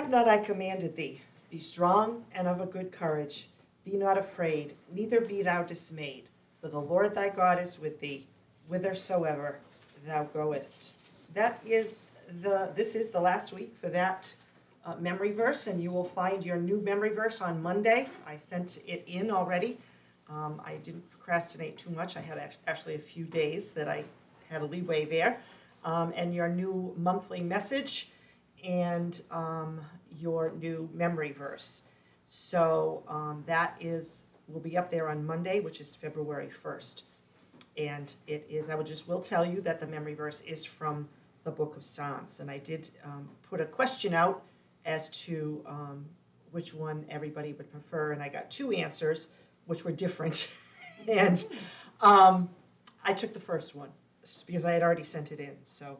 have not I commanded thee? Be strong and of a good courage. Be not afraid, neither be thou dismayed. For the Lord thy God is with thee, whithersoever thou goest. This is the last week for that memory verse, and you will find your new memory verse on Monday. I sent it in already. I didn't procrastinate too much. I had actually a few days that I had a leeway there. And your new monthly message and your new memory verse. So that will be up there on Monday, which is February 1st. And will tell you that the memory verse is from the book of Psalms. And I did put a question out as to which one everybody would prefer, and I got 2 answers, which were different. And I took the first one because I had already sent it in. So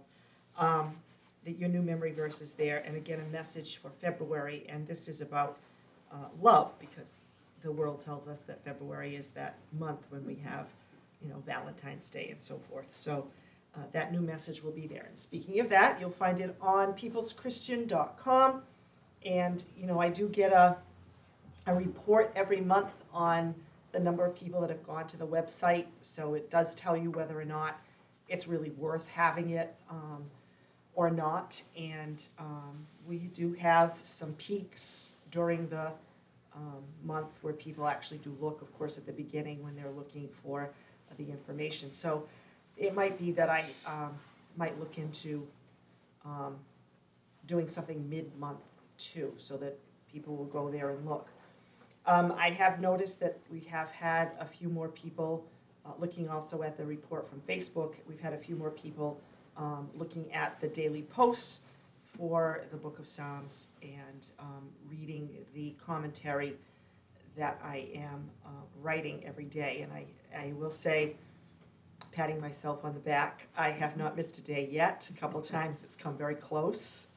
your new memory verse is there, and again, a message for February, and this is about love, because the world tells us that February is that month when we have, Valentine's Day and so forth. So that new message will be there. And speaking of that, you'll find it on peopleschristian.com, and I do get a report every month on the number of people that have gone to the website, so it does tell you whether or not it's really worth having it or not. And we do have some peaks during the month where people actually do look, of course, at the beginning when they're looking for the information. So it might be that I might look into doing something mid-month too, so that people will go there and look. I have noticed that we have had a few more people looking also at the report from Facebook. We've had a few more people looking at the daily posts for the Book of Psalms and reading the commentary that I am writing every day. And I will say, patting myself on the back, I have not missed a day yet. A couple of times it's come very close,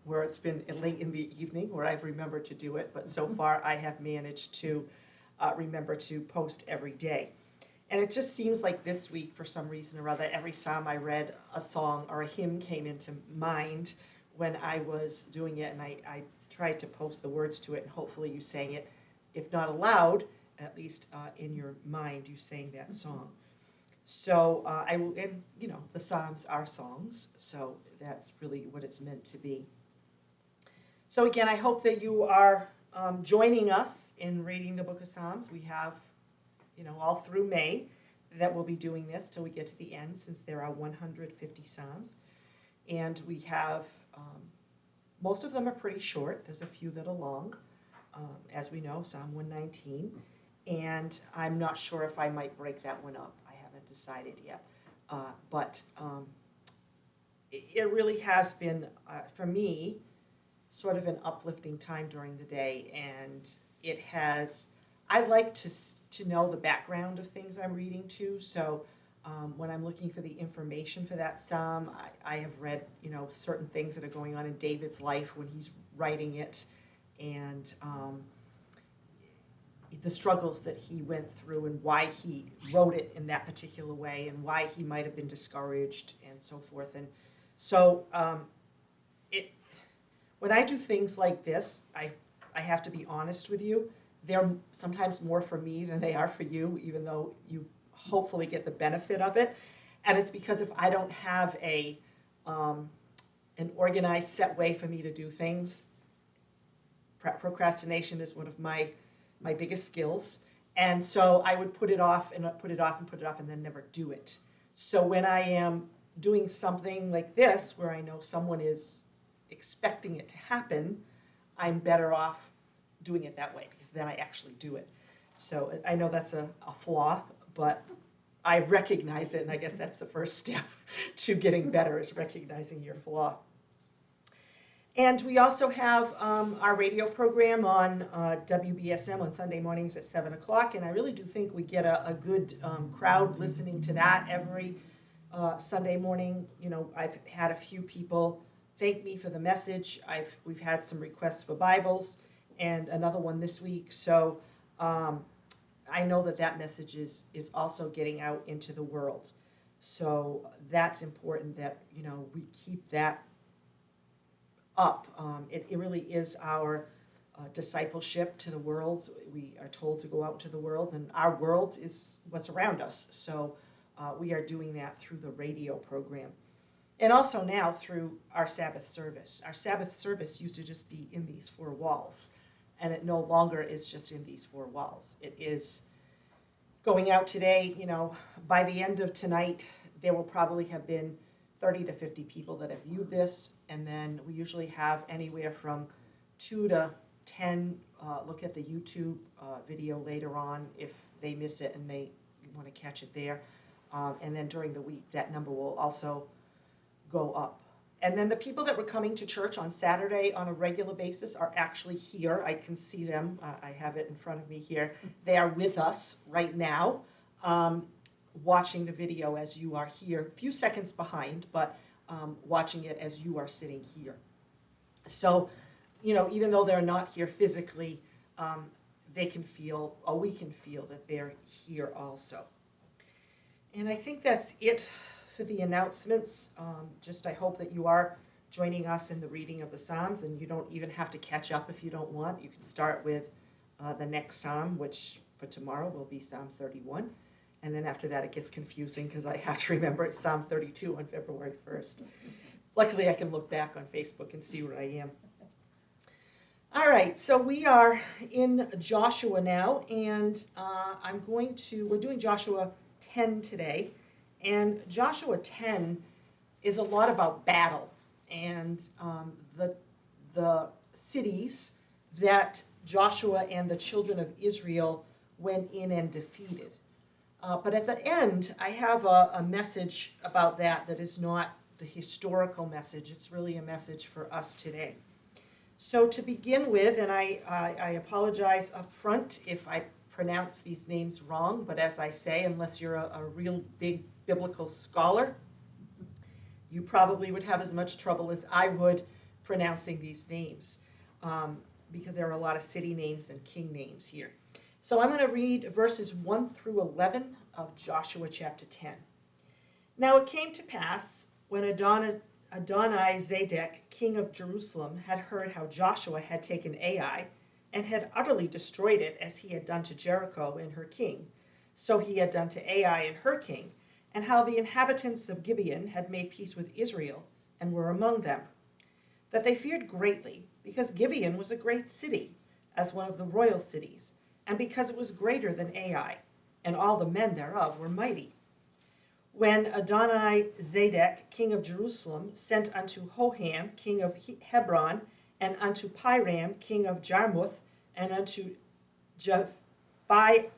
where it's been late in the evening where I've remembered to do it, but so far I have managed to remember to post every day. And it just seems like this week, for some reason or other, every psalm I read, a song or a hymn came into mind when I was doing it, and I tried to post the words to it, and hopefully you sang it, if not aloud, at least in your mind you sang that song. So the Psalms are songs, so that's really what it's meant to be. So again, I hope that you are joining us in reading the Book of Psalms. We have, all through May that we'll be doing this till we get to the end, since there are 150 Psalms. And we have, most of them are pretty short. There's a few that are long, as we know, Psalm 119. And I'm not sure if I might break that one up. Decided yet, but it really has been, for me, sort of an uplifting time during the day, and I like to know the background of things I'm reading too, so when I'm looking for the information for that psalm, I have read, certain things that are going on in David's life when he's writing it, and the struggles that he went through and why he wrote it in that particular way and why he might have been discouraged and so forth. And so when I do things like this, I have to be honest with you, they're sometimes more for me than they are for you, even though you hopefully get the benefit of it. And it's because if I don't have an organized, set way for me to do things, procrastination is one of my biggest skills, and so I would put it off and put it off and put it off and then never do it. So when I am doing something like this, where I know someone is expecting it to happen, I'm better off doing it that way, because then I actually do it. So I know that's a flaw, but I recognize it, and I guess that's the first step to getting better, is recognizing your flaw. And we also have our radio program on WBSM on Sunday mornings at 7 o'clock, and I really do think we get a good crowd listening to that every Sunday morning. I've had a few people thank me for the message. We've had some requests for Bibles, and another one this week. So I know that message is also getting out into the world. So that's important that we keep that up. It really is our discipleship to the world. We are told to go out into the world, and our world is what's around us. So we are doing that through the radio program. And also now through our Sabbath service. Our Sabbath service used to just be in these four walls, and it no longer is just in these four walls. It is going out today. By the end of tonight, there will probably have been 30 to 50 people that have viewed this, and then we usually have anywhere from 2 to 10 look at the YouTube video later on if they miss it and they want to catch it there. And then during the week, that number will also go up. And then the people that were coming to church on Saturday on a regular basis are actually here. I can see them. I have it in front of me here. They are with us right now, watching the video as you are here, a few seconds behind, but watching it as you are sitting here. So, even though they're not here physically, they can feel, or we can feel that they're here also. And I think that's it for the announcements. I hope that you are joining us in the reading of the Psalms, and you don't even have to catch up if you don't want. You can start with the next Psalm, which for tomorrow will be Psalm 31. And then after that, it gets confusing because I have to remember it's Psalm 32 on February 1st. Luckily, I can look back on Facebook and see where I am. All right, so we are in Joshua now, and we're doing Joshua 10 today. And Joshua 10 is a lot about battle and the cities that Joshua and the children of Israel went in and defeated. But at the end, I have a message about that is not the historical message. It's really a message for us today. So to begin with, and I apologize up front if I pronounce these names wrong, but as I say, unless you're a real big biblical scholar, you probably would have as much trouble as I would pronouncing these names, because there are a lot of city names and king names here. So I'm going to read verses 1 through 11 of Joshua chapter 10. Now it came to pass, when Adoni-Zedek, king of Jerusalem, had heard how Joshua had taken Ai, and had utterly destroyed it, as he had done to Jericho and her king, so he had done to Ai and her king, and how the inhabitants of Gibeon had made peace with Israel, and were among them, that they feared greatly, because Gibeon was a great city, as one of the royal cities, and because it was greater than Ai, and all the men thereof were mighty. When Adoni-Zedek, king of Jerusalem, sent unto Hoham, king of Hebron, and unto Piram, king of Jarmuth, and unto Japhia,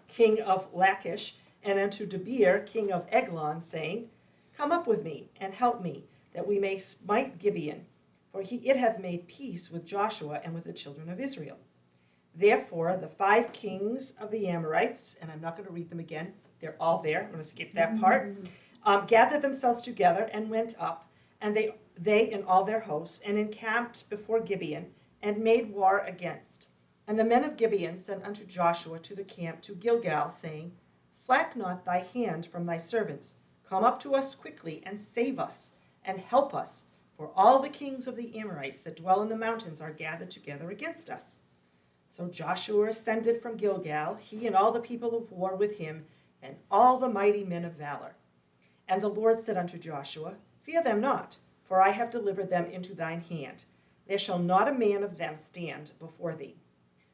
king of Lachish, and unto Debir, king of Eglon, saying, Come up with me, and help me, that we may smite Gibeon, for it hath made peace with Joshua and with the children of Israel. Therefore the 5 kings of the Amorites, and I'm not going to read them again, they're all there, I'm going to skip that part, gathered themselves together and went up, and they and all their hosts, and encamped before Gibeon, and made war against. And the men of Gibeon sent unto Joshua to the camp to Gilgal, saying, Slack not thy hand from thy servants. Come up to us quickly, and save us, and help us, for all the kings of the Amorites that dwell in the mountains are gathered together against us. So Joshua ascended from Gilgal, he and all the people of war with him, and all the mighty men of valor. And the Lord said unto Joshua, Fear them not, for I have delivered them into thine hand. There shall not a man of them stand before thee.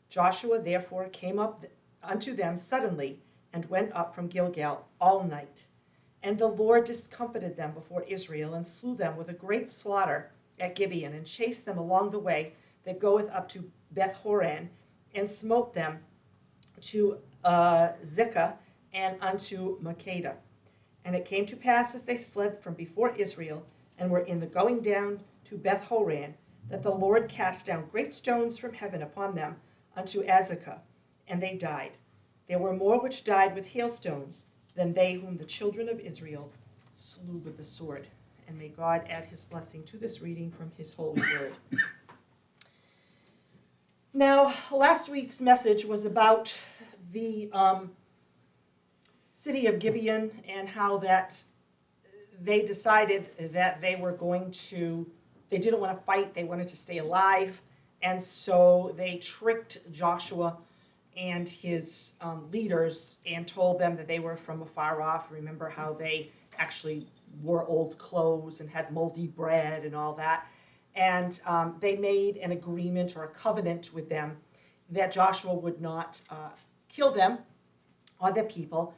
Joshua therefore came up unto them suddenly, and went up from Gilgal all night. And the Lord discomfited them before Israel, and slew them with a great slaughter at Gibeon, and chased them along the way that goeth up to Beth-horon, and smote them to Zikah, and unto Makkedah. And it came to pass, as they fled from before Israel, and were in the going down to Beth-horon, that the Lord cast down great stones from heaven upon them unto Azekah, and they died. There were more which died with hailstones than they whom the children of Israel slew with the sword. And may God add his blessing to this reading from his holy word. Now, last week's message was about the city of Gibeon and how that they decided that they were going to They didn't want to fight. They wanted to stay alive. And so they tricked Joshua and his leaders and told them that they were from afar off. Remember how they actually wore old clothes and had moldy bread and all that. And they made an agreement or a covenant with them that Joshua would not kill them or their people,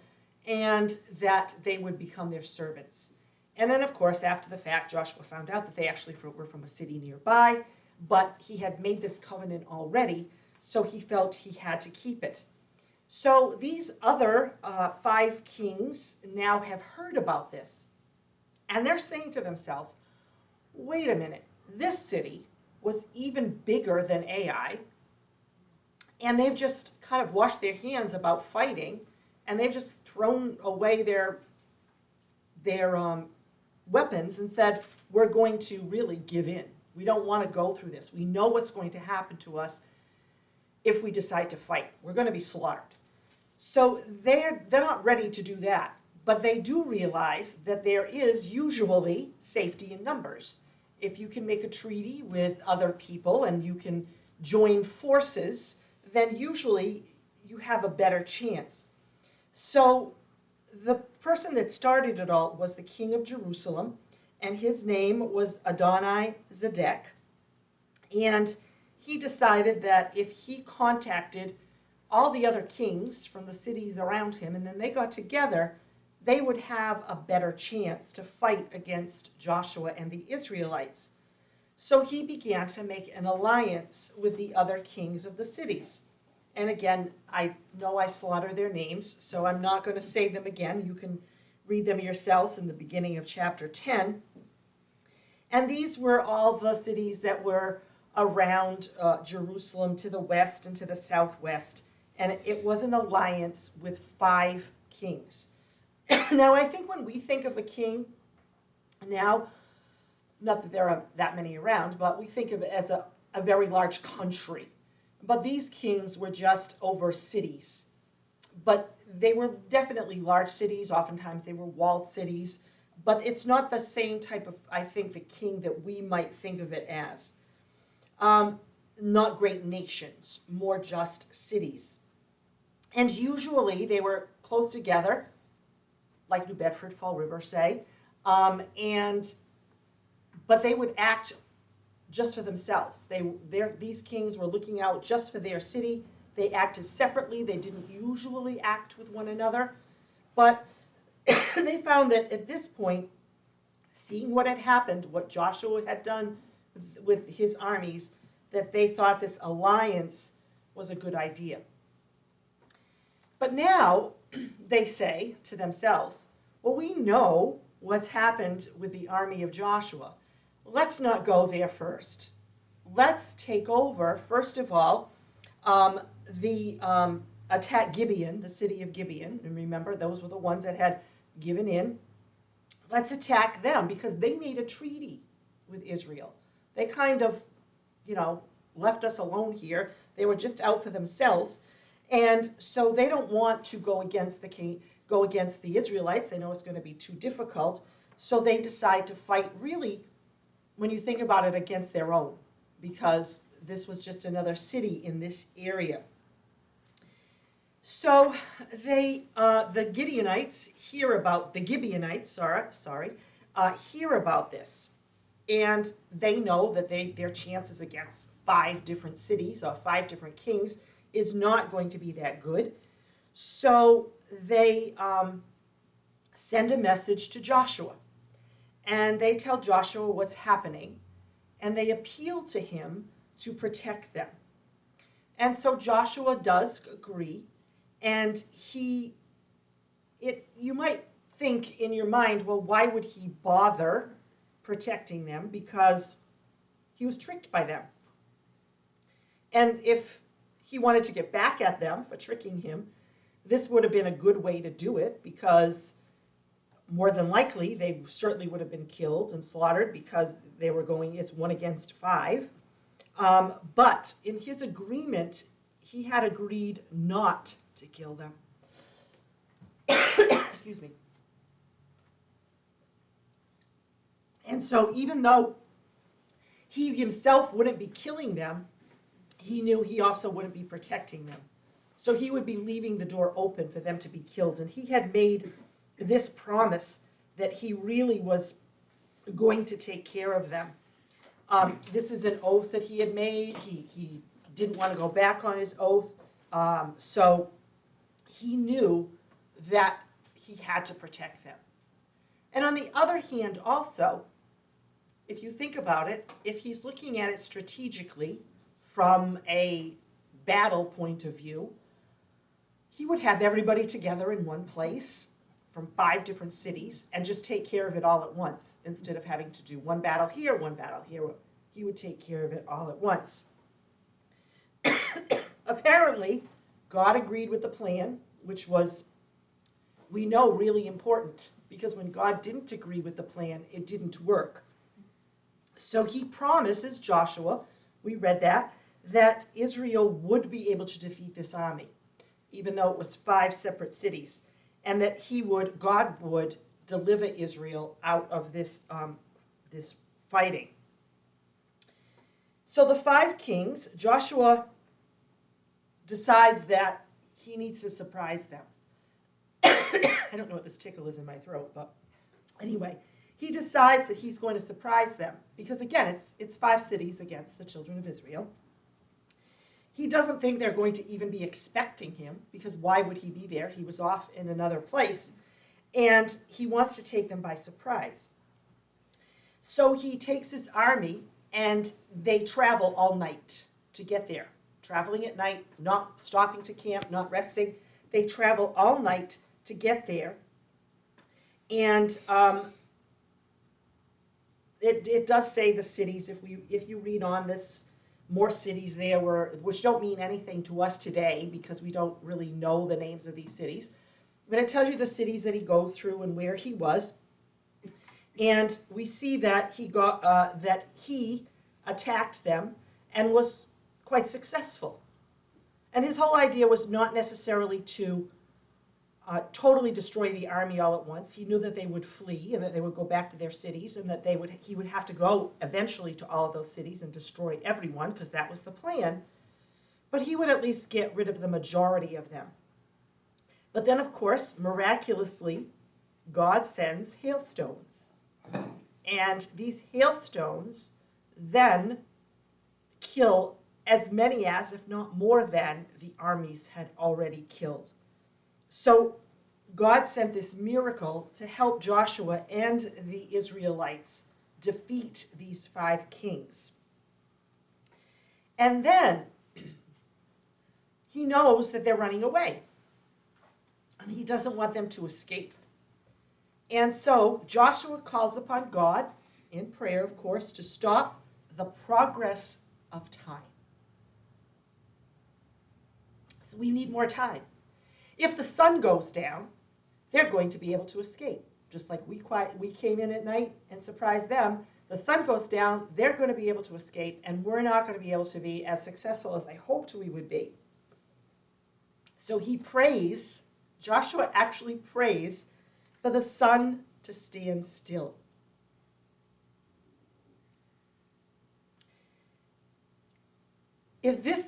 and that they would become their servants. And then, of course, after the fact, Joshua found out that they actually were from a city nearby, but he had made this covenant already, so he felt he had to keep it. So these other 5 kings now have heard about this, and they're saying to themselves, wait a minute, this city was even bigger than Ai, and they've just kind of washed their hands about fighting, and they've just thrown away their weapons and said, we're going to really give in. We don't want to go through this. We know what's going to happen to us if we decide to fight. We're going to be slaughtered. So they're not ready to do that, but they do realize that there is usually safety in numbers. If you can make a treaty with other people and you can join forces, then usually you have a better chance. So the person that started it all was the king of Jerusalem, and his name was Adoni-Zedek. And he decided that if he contacted all the other kings from the cities around him, and then they got together, they would have a better chance to fight against Joshua and the Israelites. So he began to make an alliance with the other kings of the cities. And again, I know I slaughter their names, so I'm not going to say them again. You can read them yourselves in the beginning of chapter 10. And these were all the cities that were around Jerusalem to the west and to the southwest. And it was an alliance with 5 kings. Now, I think when we think of a king now, not that there are that many around, but we think of it as a very large country. But these kings were just over cities. But they were definitely large cities. Oftentimes they were walled cities. But it's not the same type of, I think, the king that we might think of it as. Not great nations, more just cities. And usually they were close together, like New Bedford, Fall River, say. But they would act just for themselves. These kings were looking out just for their city. They acted separately. They didn't usually act with one another. But they found that at this point, seeing what had happened, what Joshua had done with his armies, that they thought this alliance was a good idea. But now they say to themselves, well, we know what's happened with the army of Joshua. Let's not go there first. Let's take over, first of all, attack Gibeon, the city of Gibeon. And remember, those were the ones that had given in. Let's attack them because they made a treaty with Israel. They kind of, left us alone here. They were just out for themselves. And so they don't want to go against the Israelites. They know it's going to be too difficult. So they decide to fight, really, when you think about it, against their own, because this was just another city in this area. So the Gibeonites hear about this, and they know that their chances against 5 different cities or 5 different kings is not going to be that good. So they send a message to Joshua, and they tell Joshua what's happening, and they appeal to him to protect them. And so Joshua does agree, and you might think in your mind, well, why would he bother protecting them? Because he was tricked by them. And if he wanted to get back at them for tricking him, this would have been a good way to do it, because more than likely they certainly would have been killed and slaughtered, because it's 1 against 5. But in his agreement, he had agreed not to kill them. Excuse me. And so even though he himself wouldn't be killing them, he knew he also wouldn't be protecting them. So he would be leaving the door open for them to be killed. And he had made this promise that he really was going to take care of them. This is an oath that he had made. He didn't want to go back on his oath. So he knew that he had to protect them. And on the other hand, also, if you think about it, if he's looking at it strategically from a battle point of view, he would have everybody together in one place from 5 different cities and just take care of it all at once instead of having to do one battle here, one battle here. He would take care of it all at once. Apparently, God agreed with the plan, which was, we know, really important, because when God didn't agree with the plan, it didn't work. So he promises Joshua, we read that Israel would be able to defeat this army, even though it was 5 separate cities, and that God would deliver Israel out of this fighting. So the 5 kings, Joshua decides that he needs to surprise them. I don't know what this tickle is in my throat, but anyway, he decides that he's going to surprise them because, again, it's 5 cities against the children of Israel. He doesn't think they're going to even be expecting him, because why would he be there? He was off in another place, and he wants to take them by surprise. So he takes his army, and they travel all night to get there. Traveling at night, not stopping to camp, not resting. They travel all night to get there. And it does say the cities, if you read on this, more cities there were, which don't mean anything to us today because we don't really know the names of these cities. But it tells you the cities that he goes through and where he was. And we see that he attacked them and was quite successful. And his whole idea was not necessarily to totally destroy the army all at once. He knew that they would flee and that they would go back to their cities, and that he would have to go eventually to all of those cities and destroy everyone, because that was the plan. But he would at least get rid of the majority of them. But then, of course, miraculously, God sends hailstones. And these hailstones then kill as many as, if not more than, the armies had already killed. So God sent this miracle to help Joshua and the Israelites defeat these 5 kings. And then he knows that they're running away, and he doesn't want them to escape. And so Joshua calls upon God in prayer, of course, to stop the progress of time. So we need more time. If the sun goes down, they're going to be able to escape. Just like we came in at night and surprised them, the sun goes down, they're going to be able to escape, and we're not going to be able to be as successful as I hoped we would be. So he prays, Joshua actually prays for the sun to stand still. If this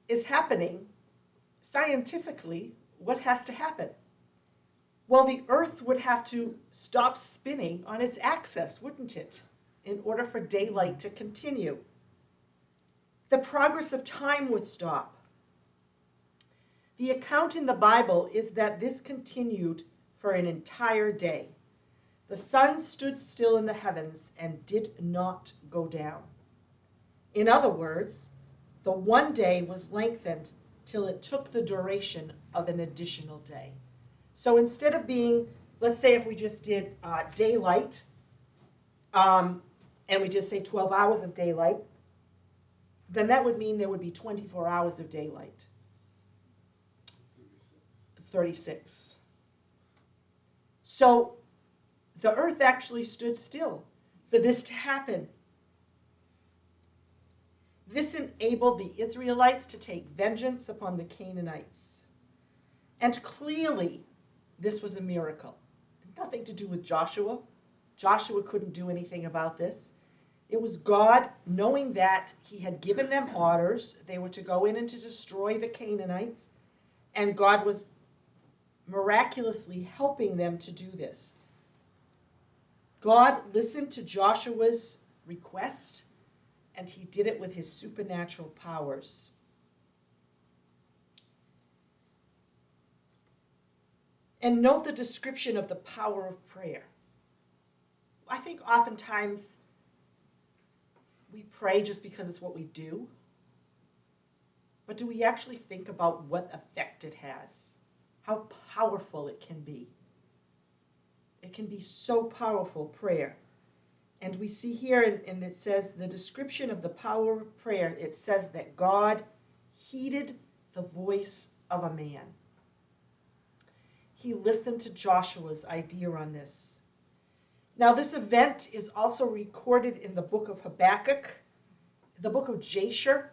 is happening, scientifically, what has to happen? Well, the Earth would have to stop spinning on its axis, wouldn't it, in order for daylight to continue? The progress of time would stop. The account in the Bible is that this continued for an entire day. The sun stood still in the heavens and did not go down. In other words, the one day was lengthened till it took the duration of an additional day. So instead of being, let's say if we just did daylight, and we just say 12 hours of daylight, then that would mean there would be 24 hours of daylight. 36. So the earth actually stood still for this to happen. This enabled the Israelites to take vengeance upon the Canaanites. And clearly, this was a miracle. Nothing to do with Joshua. Joshua couldn't do anything about this. It was God, knowing that he had given them orders. They were to go in and to destroy the Canaanites. And God was miraculously helping them to do this. God listened to Joshua's request, and he did it with his supernatural powers. And note the description of the power of prayer. I think oftentimes we pray just because it's what we do. But do we actually think about what effect it has? How powerful it can be? It can be so powerful, prayer. And we see here, and it says, the description of the power of prayer, it says that God heeded the voice of a man. He listened to Joshua's idea on this. Now, this event is also recorded in the book of Habakkuk, the book of Jasher,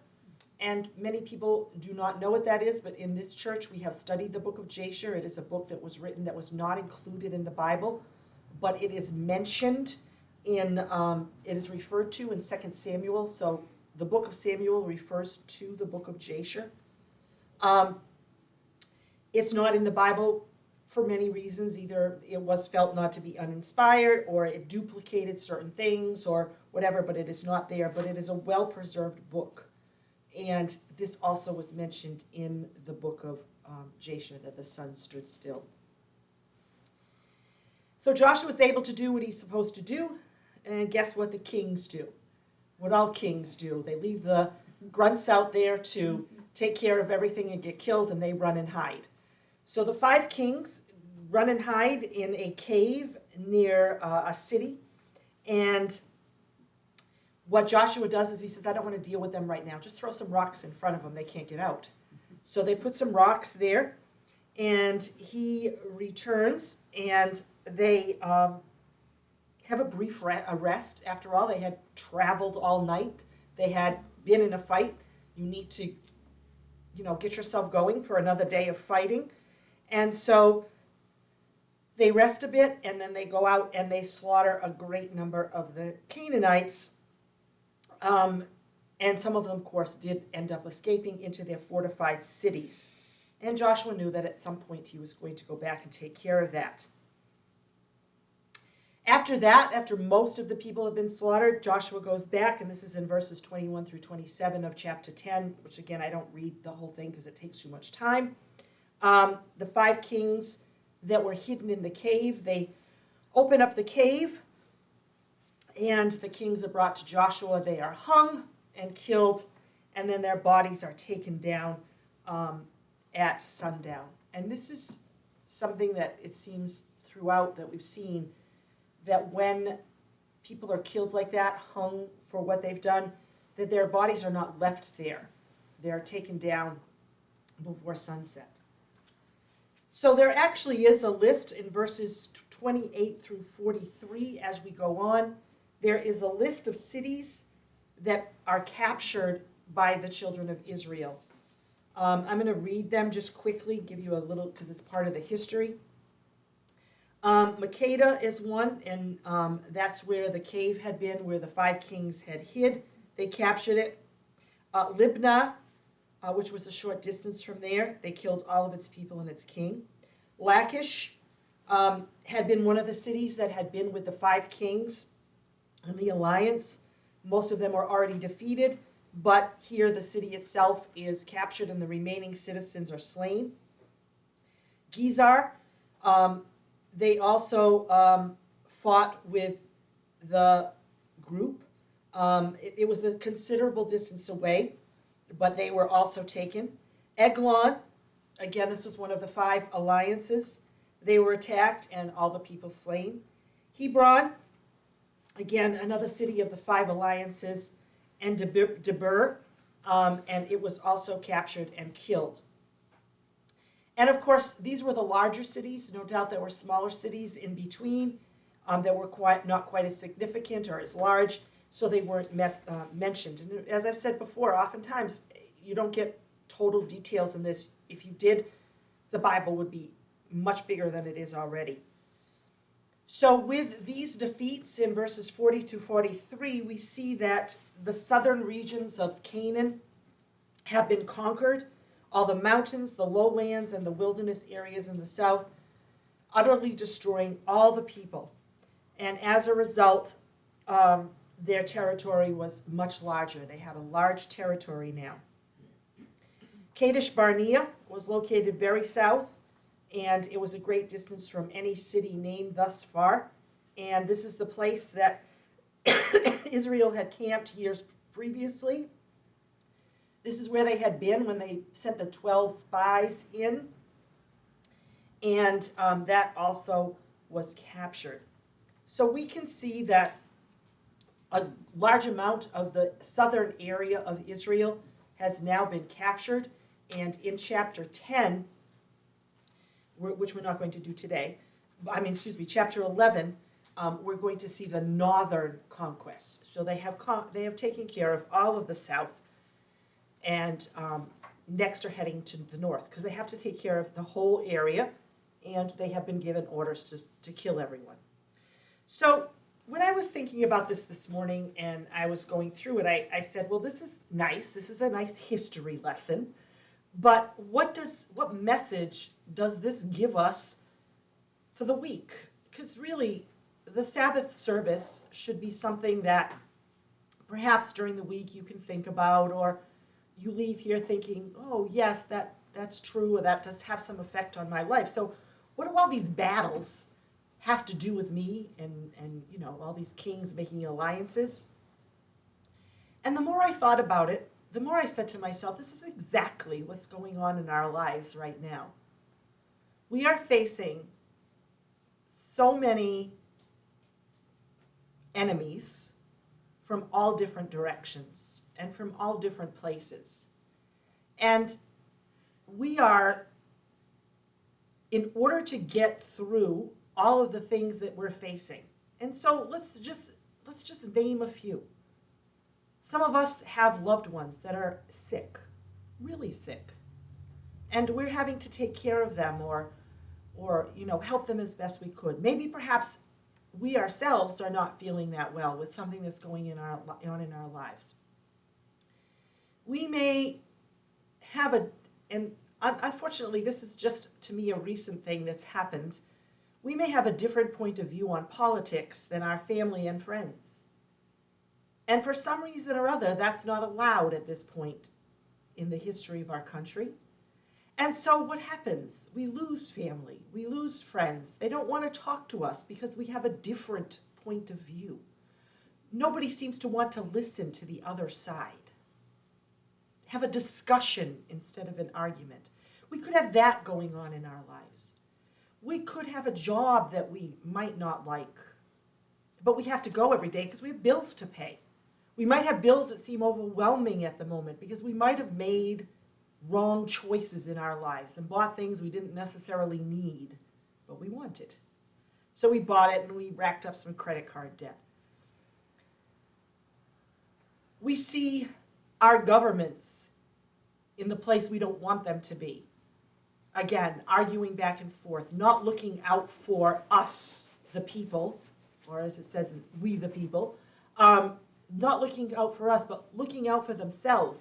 and many people do not know what that is, but in this church we have studied the book of Jasher. It is a book that was written that was not included in the Bible, but it is mentioned in, it is referred to in 2 Samuel, so the book of Samuel refers to the book of Jasher. It's not in the Bible for many reasons. Either it was felt not to be uninspired, or it duplicated certain things, or whatever, but it is not there. But it is a well-preserved book. And this also was mentioned in the book of Jasher, that the sun stood still. So Joshua was able to do what he's supposed to do, and guess what the kings do? What all kings do. They leave the grunts out there to take care of everything and get killed, and they run and hide. So the 5 kings run and hide in a cave near a city, and what Joshua does is he says, I don't want to deal with them right now. Just throw some rocks in front of them. They can't get out. So they put some rocks there, and he returns, and they have a brief rest. After all, they had traveled all night. They had been in a fight. You need to, get yourself going for another day of fighting. And so they rest a bit, and then they go out and they slaughter a great number of the Canaanites. And some of them, of course, did end up escaping into their fortified cities. And Joshua knew that at some point he was going to go back and take care of that. After that, after most of the people have been slaughtered, Joshua goes back, and this is in verses 21 through 27 of chapter 10, which again, I don't read the whole thing because it takes too much time. The 5 kings that were hidden in the cave, they open up the cave, and the kings are brought to Joshua. They are hung and killed, and then their bodies are taken down at sundown. And this is something that it seems throughout that we've seen, that when people are killed like that, hung for what they've done, that their bodies are not left there. They're taken down before sunset. So there actually is a list in verses 28 through 43 as we go on. There is a list of cities that are captured by the children of Israel. I'm going to read them just quickly, give you a little, because it's part of the history. Makeda is one, and that's where the cave had been, where the 5 kings had hid. They captured it. Libnah, which was a short distance from there, they killed all of its people and its king. Lachish had been one of the cities that had been with the 5 kings in the alliance. Most of them were already defeated, but here the city itself is captured and the remaining citizens are slain. Gezer, they also fought with the group. It was a considerable distance away, but they were also taken. Eglon, again, this was one of the 5 alliances. They were attacked and all the people slain. Hebron, again, another city of the 5 alliances. And Debir, and it was also captured and killed. And of course, these were the larger cities. No doubt there were smaller cities in between that were not quite as significant or as large, so they weren't mentioned. And as I've said before, oftentimes you don't get total details in this. If you did, the Bible would be much bigger than it is already. So with these defeats in verses 40 to 43, we see that the southern regions of Canaan have been conquered. All the mountains, the lowlands, and the wilderness areas in the south, utterly destroying all the people. And as a result, their territory was much larger. They had a large territory now. Kadesh Barnea was located very south, and it was a great distance from any city named thus far. And this is the place that Israel had camped years previously. This is where they had been when they sent the 12 spies in. And that also was captured. So we can see that a large amount of the southern area of Israel has now been captured. And in chapter 10, which we're not going to do today, chapter 11, we're going to see the northern conquest. So they have taken care of all of the south, and next are heading to the north, because they have to take care of the whole area, and they have been given orders to kill everyone. So when I was thinking about this morning and I was going through it, I said, well, this is nice. This is a nice history lesson. But what message does this give us for the week? Because really, the Sabbath service should be something that perhaps during the week you can think about, or you leave here thinking, oh, yes, that's true, or that does have some effect on my life. So what do all these battles have to do with me and all these kings making alliances? And the more I thought about it, the more I said to myself, this is exactly what's going on in our lives right now. We are facing so many enemies from all different directions and from all different places. And we are, in order to get through all of the things that we're facing. And so let's just name a few. Some of us have loved ones that are sick, really sick, and we're having to take care of them or help them as best we could. Maybe perhaps we ourselves are not feeling that well with something that's going on in our lives. We may have and unfortunately this is just to me a recent thing that's happened. We may have a different point of view on politics than our family and friends. And for some reason or other, that's not allowed at this point in the history of our country. And so what happens? We lose family. We lose friends. They don't want to talk to us because we have a different point of view. Nobody seems to want to listen to the other side. Have a discussion instead of an argument. We could have that going on in our lives. We could have a job that we might not like, but we have to go every day because we have bills to pay. We might have bills that seem overwhelming at the moment because we might have made wrong choices in our lives and bought things we didn't necessarily need, but we wanted. So we bought it and we racked up some credit card debt. We see our governments in the place we don't want them to be. Again, arguing back and forth, not looking out for us, the people, or as it says, we the people, not looking out for us, but looking out for themselves.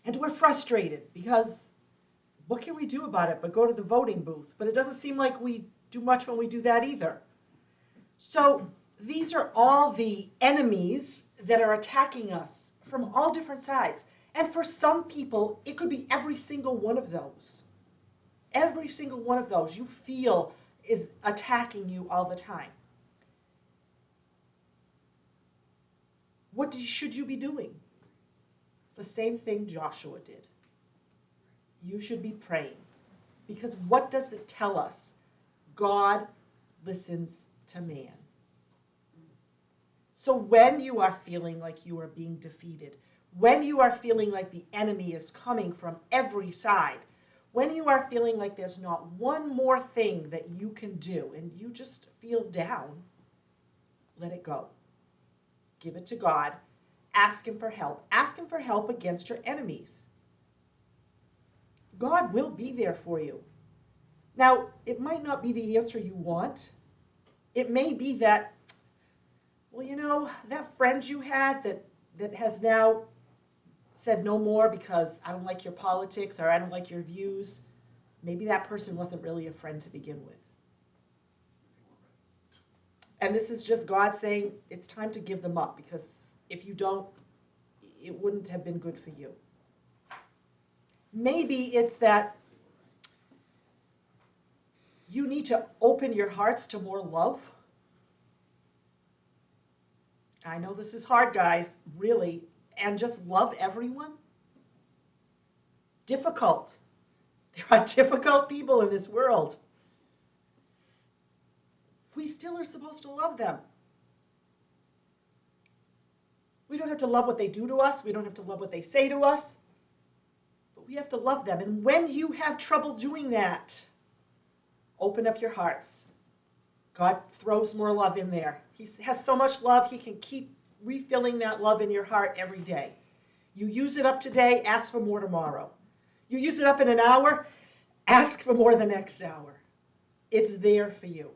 And we're frustrated because what can we do about it but go to the voting booth? But it doesn't seem like we do much when we do that either. So these are all the enemies that are attacking us from all different sides. And for some people, it could be every single one of those. Every single one of those you feel is attacking you all the time. What should you be doing? The same thing Joshua did. You should be praying. Because what does it tell us? God listens to man. So when you are feeling like you are being defeated, when you are feeling like the enemy is coming from every side, when you are feeling like there's not one more thing that you can do and you just feel down, let it go. Give it to God. Ask him for help. Ask him for help against your enemies. God will be there for you. Now, it might not be the answer you want. It may be that, well, that friend you had that has now said no more because I don't like your politics or I don't like your views. Maybe that person wasn't really a friend to begin with. And this is just God saying it's time to give them up, because if you don't, it wouldn't have been good for you. Maybe it's that you need to open your hearts to more love. I know this is hard, guys, really, and just love everyone. Difficult. There are difficult people in this world. We still are supposed to love them. We don't have to love what they do to us. We don't have to love what they say to us. But we have to love them. And when you have trouble doing that, open up your hearts. God throws more love in there. He has so much love, he can keep refilling that love in your heart every day. You use it up today, ask for more tomorrow. You use it up in an hour, ask for more the next hour. It's there for you.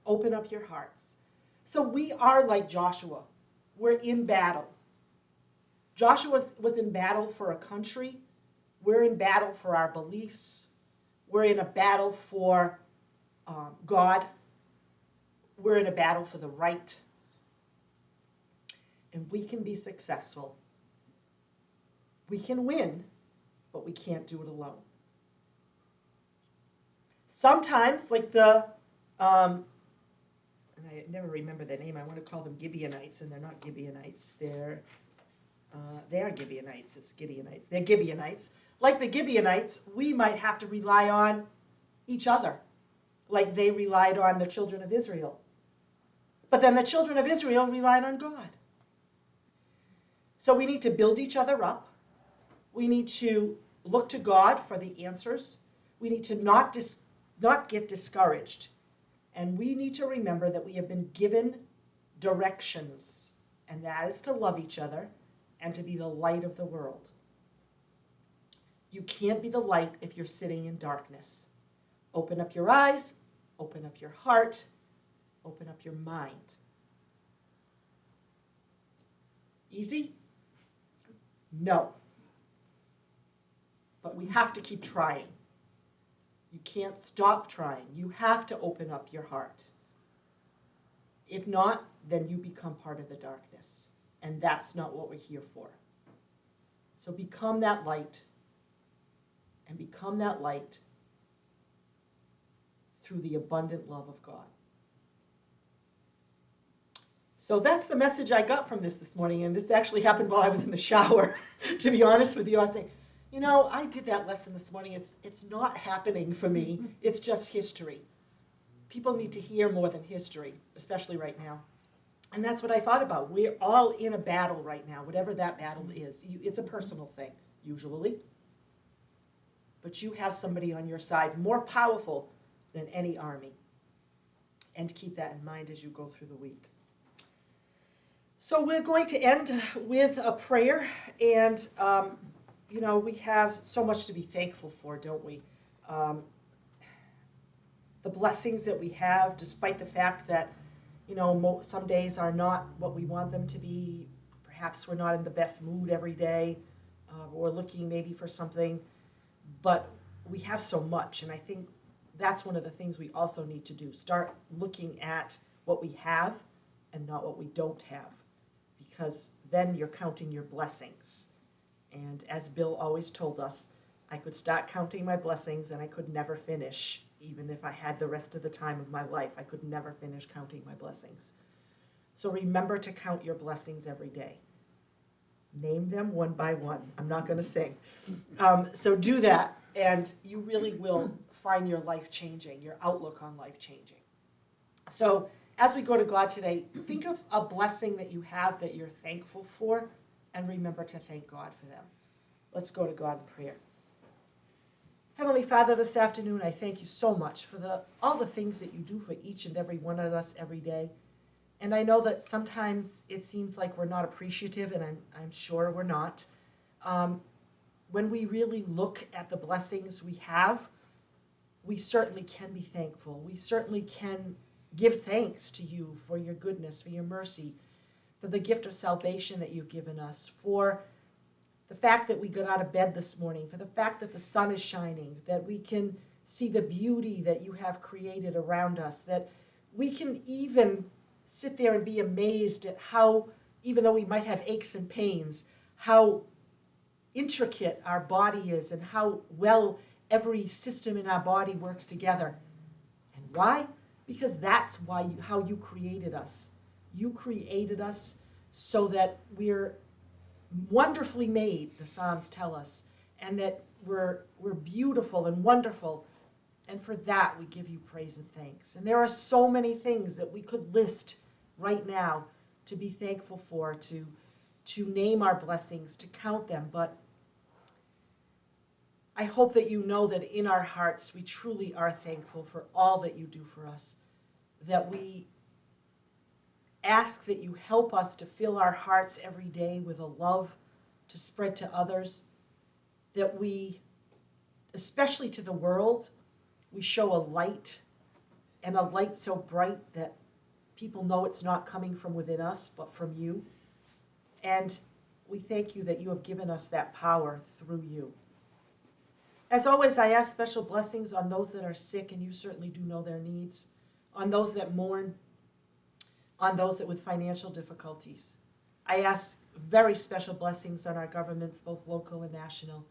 Open up your hearts. So we are like Joshua. We're in battle. Joshua was in battle for a country. We're in battle for our beliefs. We're in a battle for God. We're in a battle for the right. And we can be successful. We can win, but we can't do it alone. Sometimes, like and I never remember their name. I want to call them Gibeonites, and they're not Gibeonites. They are Gibeonites. It's Gideonites. They're Gibeonites. Like the Gibeonites, we might have to rely on each other, like they relied on the children of Israel. But then the children of Israel relied on God. So we need to build each other up. We need to look to God for the answers. We need to not get discouraged. And we need to remember that we have been given directions, and that is to love each other and to be the light of the world. You can't be the light if you're sitting in darkness. Open up your eyes, open up your heart, open up your mind. Easy? No. But we have to keep trying. You can't stop trying. You have to open up your heart. If not, then you become part of the darkness. And that's not what we're here for. So become that light. And become that light through the abundant love of God. So that's the message I got from this morning. And this actually happened while I was in the shower. To be honest with you, I was saying, I did that lesson this morning. It's not happening for me. It's just history. People need to hear more than history, especially right now. And that's what I thought about. We're all in a battle right now, whatever that battle is. It's a personal thing, usually. But you have somebody on your side more powerful than any army. And keep that in mind as you go through the week. So we're going to end with a prayer. And we have so much to be thankful for, don't we? The blessings that we have, despite the fact that, some days are not what we want them to be. Perhaps we're not in the best mood every day. We're looking maybe for something. But we have so much, and I think that's one of the things we also need to do. Start looking at what we have and not what we don't have, because then you're counting your blessings. And as Bill always told us, I could start counting my blessings and I could never finish. Even if I had the rest of the time of my life, I could never finish counting my blessings. So remember to count your blessings every day. Name them one by one. I'm not going to sing. So do that, and you really will find your life changing, your outlook on life changing. So as we go to God today, think of a blessing that you have that you're thankful for, and remember to thank God for them. Let's go to God in prayer. Heavenly Father, this afternoon, I thank you so much for all the things that you do for each and every one of us every day. And I know that sometimes it seems like we're not appreciative, and I'm sure we're not. When we really look at the blessings we have, we certainly can be thankful. We certainly can give thanks to you for your goodness, for your mercy, for the gift of salvation that you've given us, for the fact that we got out of bed this morning, for the fact that the sun is shining, that we can see the beauty that you have created around us, that we can even sit there and be amazed at how, even though we might have aches and pains, how intricate our body is and how well every system in our body works together. And why? Because that's how you created us. You created us so that we're wonderfully made, the Psalms tell us, and that we're beautiful and wonderful. And for that, we give you praise and thanks. And there are so many things that we could list right now to be thankful for, to name our blessings, to count them. But I hope that you know that in our hearts, we truly are thankful for all that you do for us, that we ask that you help us to fill our hearts every day with a love to spread to others, that we, especially to the world, we show a light, and a light so bright that people know it's not coming from within us, but from you. And we thank you that you have given us that power through you. As always, I ask special blessings on those that are sick, and you certainly do know their needs, on those that mourn, on those that with financial difficulties. I ask very special blessings on our governments, both local and national,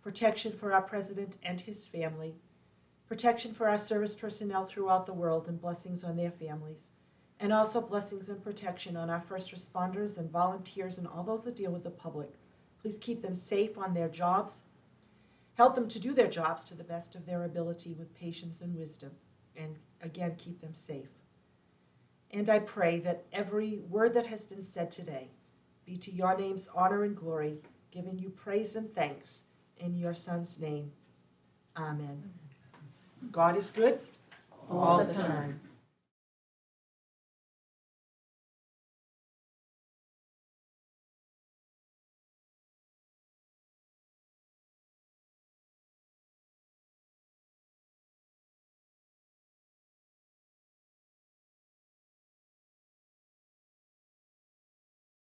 protection for our president and his family, protection for our service personnel throughout the world, and blessings on their families, and also blessings and protection on our first responders and volunteers and all those that deal with the public. Please keep them safe on their jobs. Help them to do their jobs to the best of their ability with patience and wisdom, and again, keep them safe. And I pray that every word that has been said today be to your name's honor and glory, giving you praise and thanks in your Son's name. Amen. God is good all the time.